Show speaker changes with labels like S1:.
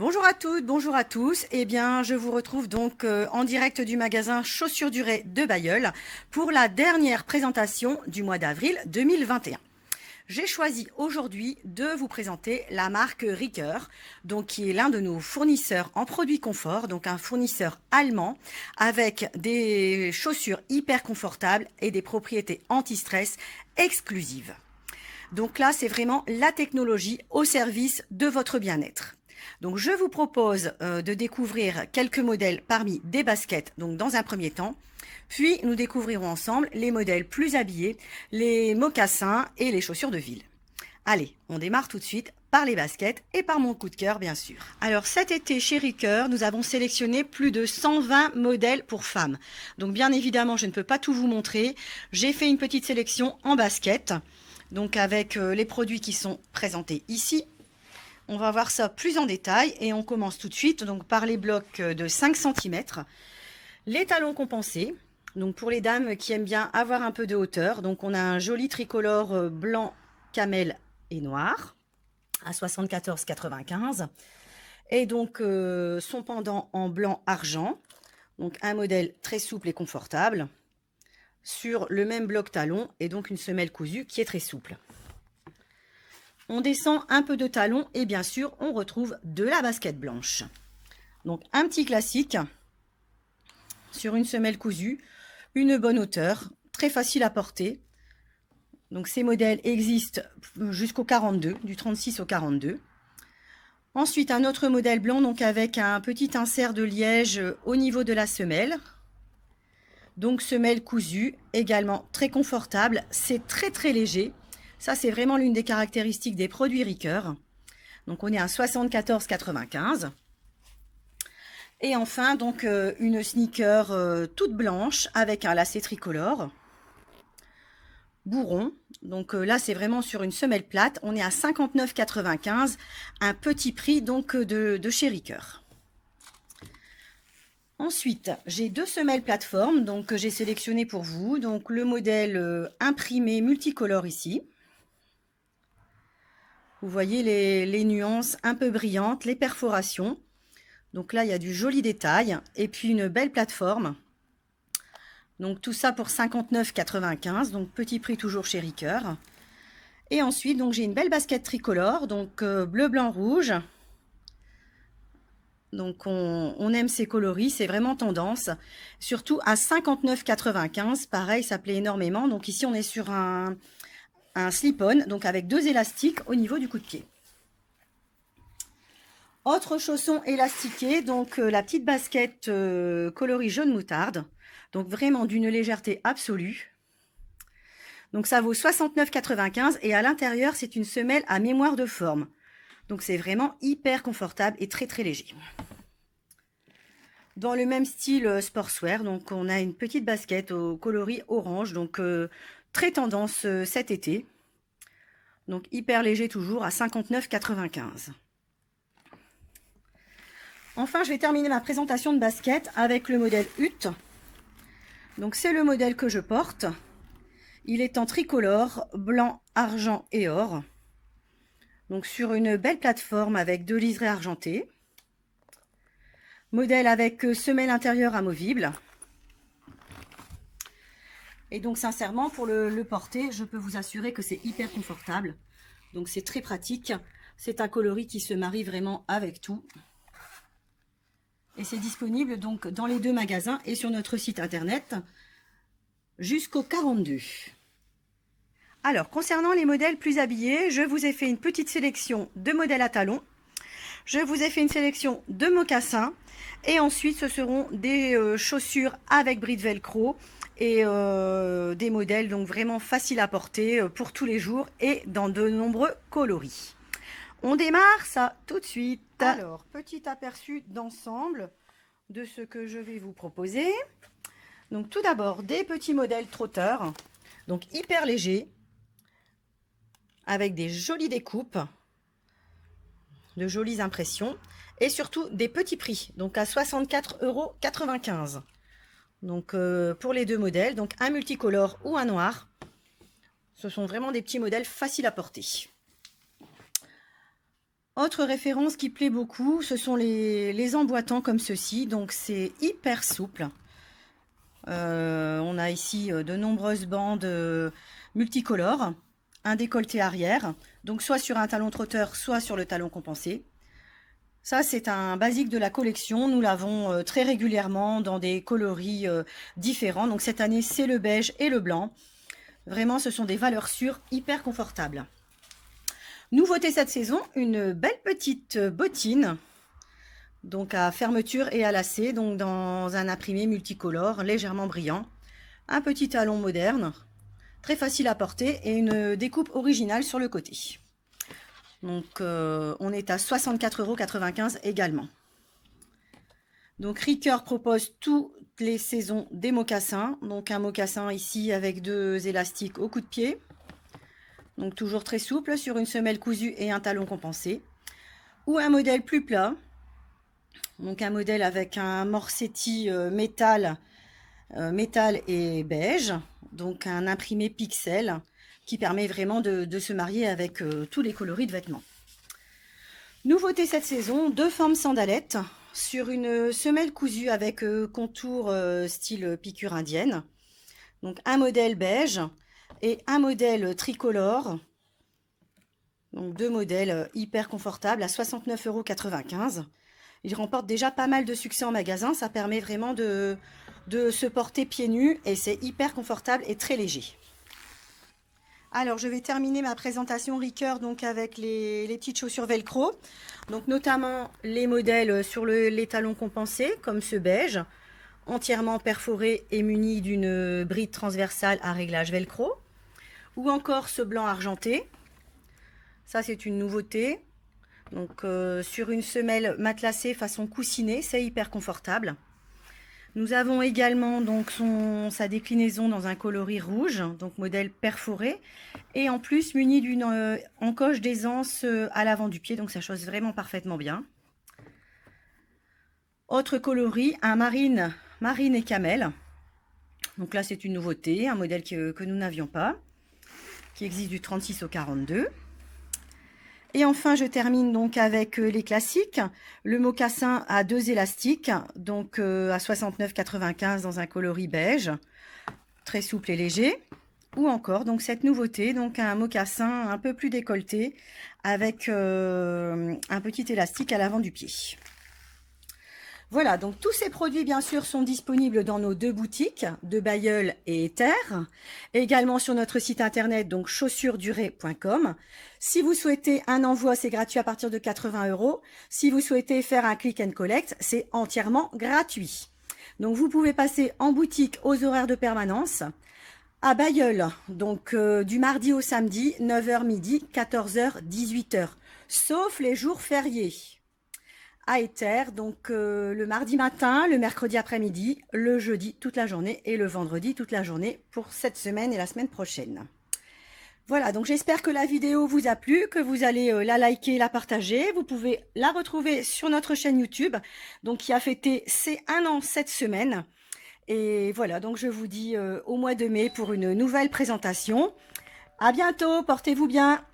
S1: Bonjour à toutes, bonjour à tous. Eh bien, je vous retrouve donc en direct du magasin Chaussures Durée de Bailleul pour la dernière présentation du mois d'avril 2021. J'ai choisi aujourd'hui de vous présenter la marque Ricoeur, donc qui est l'un de nos fournisseurs en produits confort, donc un fournisseur allemand avec des chaussures hyper confortables et des propriétés anti-stress exclusives. Donc là, c'est vraiment la technologie au service de votre bien-être. Donc je vous propose de découvrir quelques modèles parmi des baskets, donc dans un premier temps. Puis nous découvrirons ensemble les modèles plus habillés, les mocassins et les chaussures de ville. Allez, on démarre tout de suite par les baskets et par mon coup de cœur bien sûr. Alors cet été chez Ricoeur, nous avons sélectionné plus de 120 modèles pour femmes. Donc bien évidemment, je ne peux pas tout vous montrer. J'ai fait une petite sélection en basket, donc avec les produits qui sont présentés ici. On va voir ça plus en détail et on commence tout de suite donc par les blocs de 5 cm. Les talons compensés, donc pour les dames qui aiment bien avoir un peu de hauteur. Donc on a un joli tricolore blanc, camel et noir à 74,95. Et donc son pendant en blanc argent. Donc un modèle très souple et confortable sur le même bloc talon et donc une semelle cousue qui est très souple. On descend un peu de talon et bien sûr, on retrouve de la basket blanche. Donc un petit classique sur une semelle cousue, une bonne hauteur, très facile à porter. Donc ces modèles existent jusqu'au 42, du 36 au 42. Ensuite, un autre modèle blanc donc avec un petit insert de liège au niveau de la semelle. Donc semelle cousue, également très confortable, c'est très léger. Ça, c'est vraiment l'une des caractéristiques des produits Ricoeur. Donc, on est à 74,95. Et enfin, donc, une sneaker toute blanche avec un lacet tricolore. Bourron. Donc là, c'est vraiment sur une semelle plate. On est à 59,95. Un petit prix donc de chez Ricoeur. Ensuite, j'ai deux semelles plateforme donc, que j'ai sélectionnées pour vous. Donc, le modèle imprimé multicolore ici. Vous voyez les nuances un peu brillantes, les perforations. Donc là, il y a du joli détail. Et puis une belle plateforme. Donc tout ça pour 59,95. Donc petit prix toujours chez Ricoeur. Et ensuite, donc j'ai une belle basket tricolore. Donc bleu, blanc, rouge. Donc on aime ces coloris, c'est vraiment tendance. Surtout à 59,95. Pareil, ça plaît énormément. Donc ici, on est sur un slip-on, donc avec deux élastiques au niveau du coup de pied. Autre chausson élastiqué, donc la petite basket coloris jaune moutarde, donc vraiment d'une légèreté absolue. Donc ça vaut 69,95 et à l'intérieur c'est une semelle à mémoire de forme. Donc c'est vraiment hyper confortable et très léger. Dans le même style sportswear, donc on a une petite basket au coloris orange, donc très tendance cet été. Donc hyper léger toujours à 59,95. Enfin, je vais terminer ma présentation de basket avec le modèle Hutte. Donc c'est le modèle que je porte. Il est en tricolore, blanc, argent et or. Donc sur une belle plateforme avec deux liserés argentés. Modèle avec semelle intérieure amovible. Et donc sincèrement, pour le porter, je peux vous assurer que c'est hyper confortable. Donc c'est très pratique. C'est un coloris qui se marie vraiment avec tout. Et c'est disponible donc dans les deux magasins et sur notre site internet jusqu'au 42. Alors, concernant les modèles plus habillés, je vous ai fait une petite sélection de modèles à talons. Je vous ai fait une sélection de mocassins. Et ensuite, ce seront des chaussures avec bris de velcro et des modèles donc vraiment faciles à porter pour tous les jours et dans de nombreux coloris. On démarre ça tout de suite. Alors, petit aperçu d'ensemble de ce que je vais vous proposer. Donc, tout d'abord, des petits modèles trotteurs, donc hyper légers, avec des jolies découpes, de jolies impressions, et surtout des petits prix, donc à 64,95 €. Donc, pour les deux modèles, donc un multicolore ou un noir, ce sont vraiment des petits modèles faciles à porter. Autre référence qui plaît beaucoup, ce sont les emboîtants comme ceci. Donc c'est hyper souple. On a ici de nombreuses bandes multicolores, un décolleté arrière, donc soit sur un talon trotteur, soit sur le talon compensé. Ça, c'est un basique de la collection. Nous l'avons très régulièrement dans des coloris différents. Donc cette année, c'est le beige et le blanc. Vraiment, ce sont des valeurs sûres, hyper confortables. Nouveauté cette saison, une belle petite bottine. Donc à fermeture et à lacet, donc dans un imprimé multicolore, légèrement brillant. Un petit talon moderne, très facile à porter et une découpe originale sur le côté. Donc on est à 64,95 € également. Donc Ricoeur propose toutes les saisons des mocassins. Donc un mocassin ici avec 2 élastiques au coup de pied. Donc toujours très souple sur une semelle cousue et un talon compensé. Ou un modèle plus plat. Donc un modèle avec un morcetti métal et beige. Donc un imprimé pixel qui permet vraiment de se marier avec tous les coloris de vêtements. Nouveauté cette saison, 2 formes sandalettes sur une semelle cousue avec contour style piqûre indienne. Donc un modèle beige et un modèle tricolore. Donc 2 modèles hyper confortables à 69,95 €. Ils remportent déjà pas mal de succès en magasin. Ça permet vraiment de se porter pieds nus et c'est hyper confortable et très léger. Alors, je vais terminer ma présentation Ricoeur donc avec les petites chaussures velcro. Donc, notamment les modèles sur les talons compensés, comme ce beige, entièrement perforé et muni d'une bride transversale à réglage velcro. Ou encore ce blanc argenté. Ça, c'est une nouveauté. Donc, sur une semelle matelassée façon coussinée, c'est hyper confortable. Nous avons également donc sa déclinaison dans un coloris rouge, donc modèle perforé, et en plus muni d'une encoche d'aisance à l'avant du pied, donc ça chausse vraiment parfaitement bien. Autre coloris, un marine et camel. Donc là c'est une nouveauté, un modèle que nous n'avions pas, qui existe du 36 au 42. Et enfin, je termine donc avec les classiques. Le mocassin à 2 élastiques, donc à 69,95 € dans un coloris beige, très souple et léger. Ou encore donc cette nouveauté, donc un mocassin un peu plus décolleté avec un petit élastique à l'avant du pied. Voilà, donc tous ces produits, bien sûr, sont disponibles dans nos 2 boutiques de Bailleul et Ether, et également sur notre site internet, donc chaussuresdurée.com. Si vous souhaitez un envoi, c'est gratuit à partir de 80 €. Si vous souhaitez faire un click and collect, c'est entièrement gratuit. Donc, vous pouvez passer en boutique aux horaires de permanence à Bailleul, donc du mardi au samedi, 9 h midi, 14 h 18 h, sauf les jours fériés. À Ether, donc le mardi matin, le mercredi après-midi, le jeudi toute la journée et le vendredi toute la journée pour cette semaine et la semaine prochaine. Voilà, donc j'espère que la vidéo vous a plu, que vous allez la liker, la partager. Vous pouvez la retrouver sur notre chaîne YouTube, donc qui a fêté ses 1 an cette semaine. Et voilà, donc je vous dis au mois de mai pour une nouvelle présentation. À bientôt, portez-vous bien.